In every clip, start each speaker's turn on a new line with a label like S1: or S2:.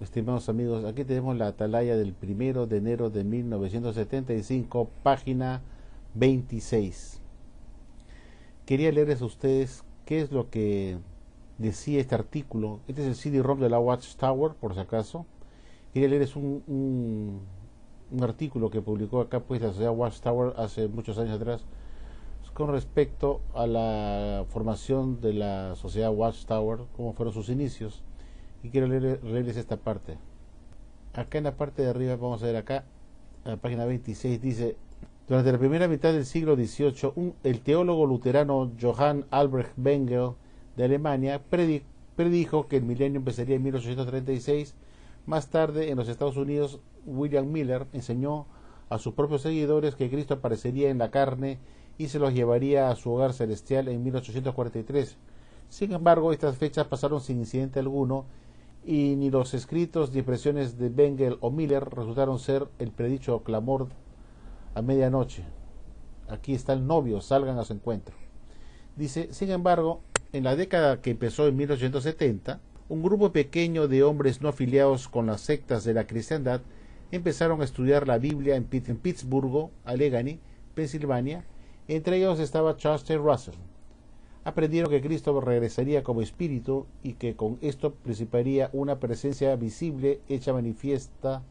S1: estimados amigos, aquí tenemos la atalaya del 1 de enero de 1975, página 26. Quería leerles a ustedes qué es lo que decía este artículo. Este es el CD-ROM de la Watchtower, por si acaso. Quería leerles un artículo que publicó acá pues la sociedad Watchtower hace muchos años atrás con respecto a la formación de la sociedad Watchtower, cómo fueron sus inicios. Y quiero leerles esta parte. Acá en la parte de arriba, vamos a ver acá, en la página 26, dice: durante la primera mitad del siglo XVIII, el teólogo luterano Johann Albrecht Bengel de Alemania predijo que el milenio empezaría en 1836. Más tarde, en los Estados Unidos, William Miller enseñó a sus propios seguidores que Cristo aparecería en la carne y se los llevaría a su hogar celestial en 1843. Sin embargo, estas fechas pasaron sin incidente alguno, y ni los escritos ni expresiones de Bengel o Miller resultaron ser el predicho clamor a medianoche: aquí está el novio, salgan a su encuentro. Dice: sin embargo, en la década que empezó en 1870, un grupo pequeño de hombres no afiliados con las sectas de la cristiandad empezaron a estudiar la Biblia en Pittsburgh, Allegheny, Pensilvania. Entre ellos estaba Charles T. Russell. Aprendieron que Cristo regresaría como espíritu y que con esto principiaría una presencia visible hecha manifiesta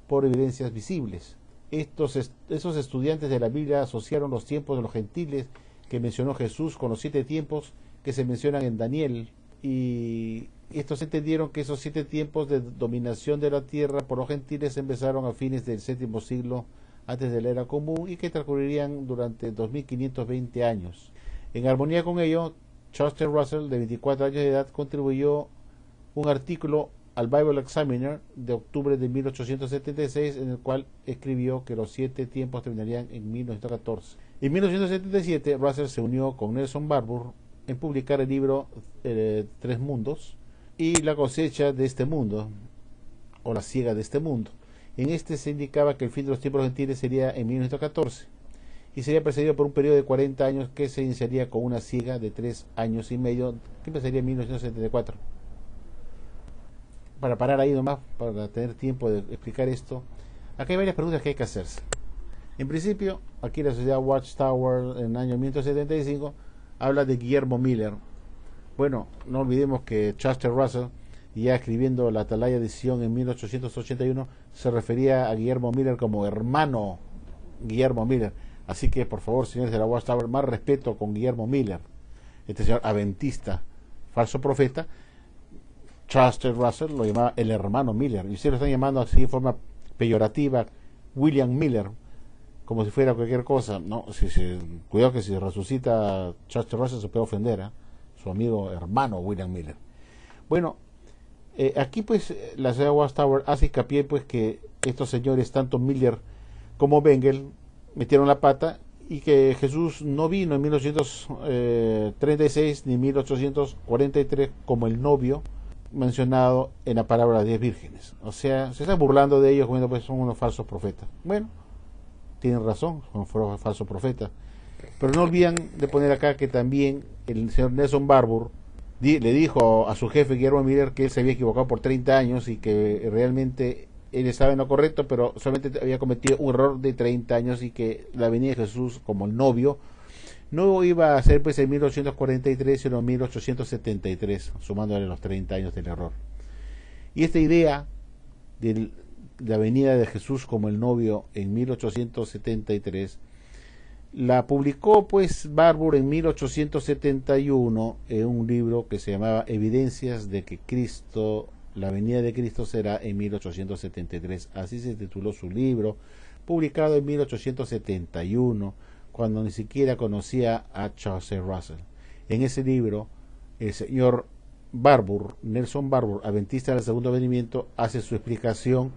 S1: por evidencias visibles. Esos estudiantes de la Biblia asociaron los tiempos de los gentiles que mencionó Jesús con los 7 tiempos que se mencionan en Daniel, y estos entendieron que esos 7 tiempos de dominación de la tierra por los gentiles empezaron a fines del VII siglo antes de la era común y que transcurrirían durante 2520 años. En armonía con ello, Charles T. Russell, de 24 años de edad, contribuyó un artículo al Bible Examiner de octubre de 1876, en el cual escribió que los 7 tiempos terminarían en 1914. En 1977, Russell se unió con Nelson Barbour en publicar el libro Tres Mundos y la cosecha de este mundo, o la siega de este mundo. En este se indicaba que el fin de los tiempos gentiles sería en 1914 y sería precedido por un periodo de 40 años que se iniciaría con una siega de 3 años y medio que empezaría en 1974. Para parar ahí nomás, para tener tiempo de explicar esto, acá hay varias preguntas que hay que hacerse. En principio, aquí la sociedad Watchtower en el año 1975 habla de Guillermo Miller. Bueno, no olvidemos que Charles T. Russell, ya escribiendo la Atalaya de Sion en 1881, se refería a Guillermo Miller como hermano Guillermo Miller. Así que, por favor, señores de la Watchtower, más respeto con Guillermo Miller, este señor adventista, falso profeta. Charles T. Russell lo llamaba el hermano Miller, y ustedes lo están llamando así de forma peyorativa, William Miller, como si fuera cualquier cosa. No, cuidado que si resucita Charles T. Russell se puede ofender a su amigo hermano William Miller. Bueno, aquí pues la ciudad de Watchtower hace hincapié pues que estos señores, tanto Miller como Bengel, metieron la pata y que Jesús no vino en 1836 ni 1843 como el novio mencionado en la parábola de 10 vírgenes. O sea, se están burlando de ellos, como pues son unos falsos profetas. Bueno, tienen razón, son falsos profetas, pero no olvidan de poner acá que también el señor Nelson Barbour le dijo a su jefe Guillermo Miller que él se había equivocado por 30 años y que realmente él estaba en lo correcto, pero solamente había cometido un error de 30 años y que la venida de Jesús como el novio no iba a ser pues en 1843, sino en 1873, sumándole los 30 años del error. Y esta idea de la venida de Jesús como el novio en 1873 la publicó pues Barbour en 1871 en un libro que se llamaba Evidencias de que Cristo, la venida de Cristo será en 1873. Así se tituló su libro, publicado en 1871, cuando ni siquiera conocía a Charles C. Russell. En ese libro, el señor Barbour, Nelson Barbour, adventista del segundo venimiento, hace su explicación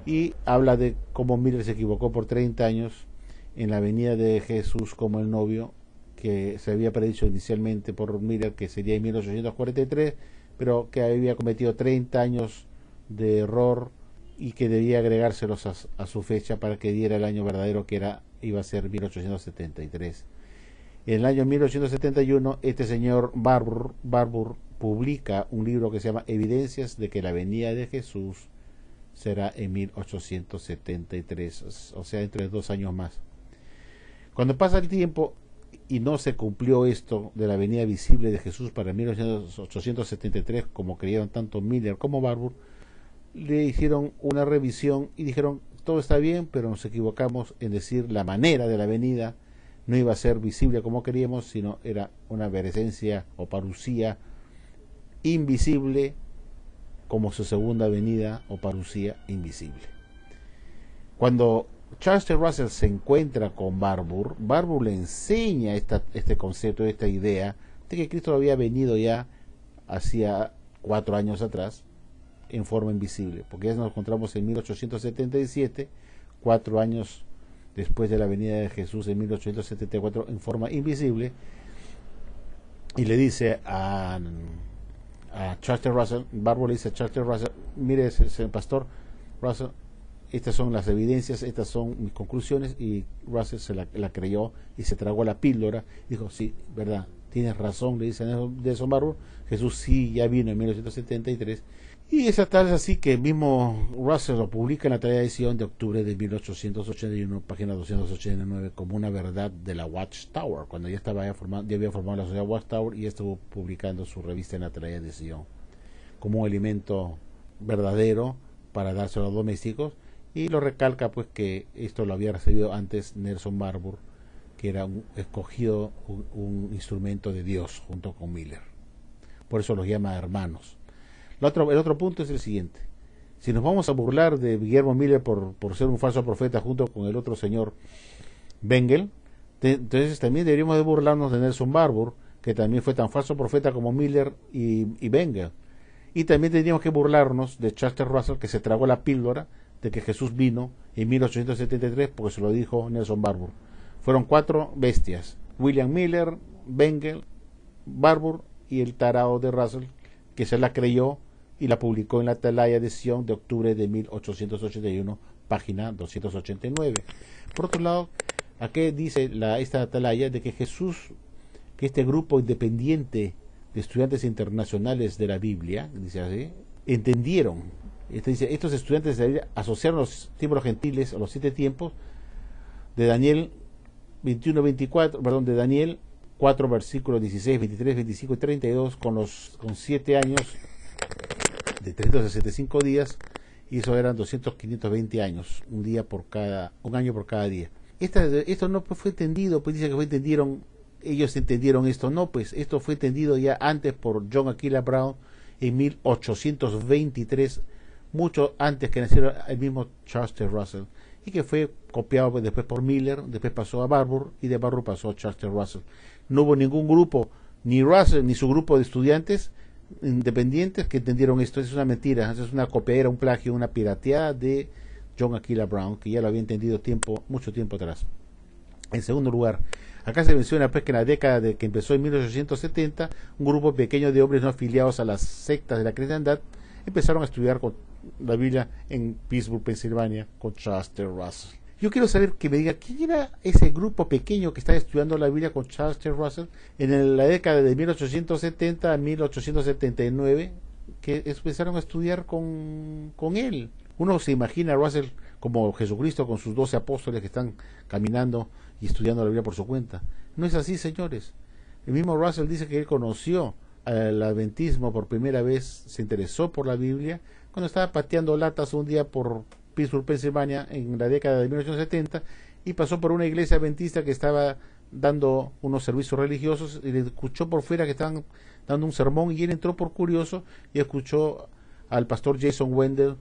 S1: y habla de cómo Miller se equivocó por 30 años en la venida de Jesús como el novio, que se había predicho inicialmente por Miller que sería en 1843, pero que había cometido 30 años de error y que debía agregárselos a su fecha para que diera el año verdadero, que iba a ser 1873. En el año 1871, este señor Barbour publica un libro que se llama Evidencias de que la venida de Jesús será en 1873, o sea, entre 2 años más. Cuando pasa el tiempo y no se cumplió esto de la venida visible de Jesús para 1873, como creyeron tanto Miller como Barbour, le hicieron una revisión y dijeron, todo está bien, pero nos equivocamos en decir la manera de la venida. No iba a ser visible como queríamos, sino era una presencia o parucía invisible, como su segunda venida o parucía invisible. Cuando Charles T. Russell se encuentra con Barbour le enseña este concepto, esta idea de que Cristo había venido ya hacía 4 años atrás en forma invisible, porque ya nos encontramos en 1877, 4 años después de la venida de Jesús en 1874 en forma invisible, y le dice a Charles T. Russell, Barbour le dice a Charles T. Russell, mire, pastor Russell, estas son las evidencias, estas son mis conclusiones, y Russell se la creyó y se tragó la píldora. Dijo, sí, verdad, tienes razón, le dice Nelson Barbour, Jesús sí ya vino en 1973. Y esa tal es así que el mismo Russell lo publica en la tarea edición de octubre de 1881, página 289, como una verdad de la Watchtower, cuando ya había formado la sociedad Watchtower y estuvo publicando su revista en la tarea edición, como un alimento verdadero para dárselo a los domésticos. Y lo recalca pues que esto lo había recibido antes Nelson Barbour, que era un instrumento de Dios junto con Miller. Por eso los llama hermanos. El otro punto es el siguiente. Si nos vamos a burlar de Guillermo Miller por ser un falso profeta junto con el otro señor Bengel, entonces también deberíamos de burlarnos de Nelson Barbour, que también fue tan falso profeta como Miller y Bengel. Y también tendríamos que burlarnos de Charles T. Russell, que se tragó la píldora de que Jesús vino en 1873, porque se lo dijo Nelson Barbour. Fueron 4 bestias: William Miller, Bengel, Barbour y el tarao de Russell, que se la creyó y la publicó en la Atalaya edición de octubre de 1881, página 289. Por otro lado, aquí dice esta Atalaya de que Jesús, que este grupo independiente de estudiantes internacionales de la Biblia, dice así, entendieron. Dice, estos estudiantes de la Biblia asociaron los símbolos gentiles a los 7 tiempos de Daniel 4, versículos 16, 23, 25 y 32 con 7 años de 365 días, y eso eran 520 años, un año por cada día. Esto no fue entendido, pues dice que ellos entendieron esto, no, pues esto fue entendido ya antes por John Aquila Brown en 1823, mucho antes que naciera el mismo Charles T. Russell, y que fue copiado después por Miller, después pasó a Barbour, y de Barbour pasó a Charles T. Russell. No hubo ningún grupo, ni Russell ni su grupo de estudiantes independientes, que entendieron esto. Es una mentira, es una copiadera, un plagio, una pirateada de John Aquila Brown, que ya lo había entendido mucho tiempo atrás. En segundo lugar, acá se menciona pues que en la década de que empezó en 1870, un grupo pequeño de hombres no afiliados a las sectas de la cristiandad empezaron a estudiar con la Biblia en Pittsburgh, Pensilvania, con Charles T. Russell. Yo quiero saber, que me diga, ¿quién era ese grupo pequeño que estaba estudiando la Biblia con Charles T. Russell en la década de 1870 a 1879, que empezaron a estudiar con él? Uno se imagina a Russell como Jesucristo con sus 12 apóstoles que están caminando y estudiando la Biblia por su cuenta. No es así, señores. El mismo Russell dice que él conoció al adventismo por primera vez, se interesó por la Biblia cuando estaba pateando latas un día por Pittsburgh, Pensilvania, en la década de 1870, y pasó por una iglesia adventista que estaba dando unos servicios religiosos, y le escuchó por fuera que estaban dando un sermón, y él entró por curioso y escuchó al pastor Jason Wendell,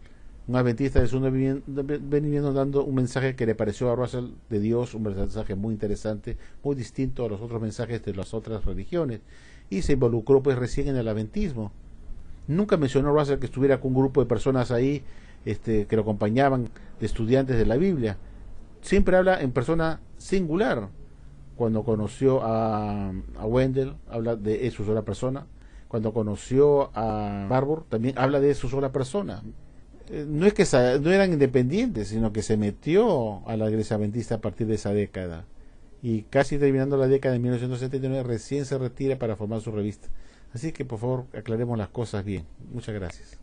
S1: un adventista de segundo venimiento, dando un mensaje que le pareció a Russell de Dios, un mensaje muy interesante, muy distinto a los otros mensajes de las otras religiones, y se involucró pues recién en el adventismo. Nunca mencionó Russell que estuviera con un grupo de personas ahí que lo acompañaban, de estudiantes de la Biblia. Siempre habla en persona singular. Cuando conoció a Wendell, habla de su sola persona. Cuando conoció a Barbour, también habla de su sola persona. No es que no eran independientes, sino que se metió a la iglesia adventista a partir de esa década. y casi terminando la década de 1979 recién se retira para formar su revista. Así que por favor aclaremos las cosas bien. Muchas gracias.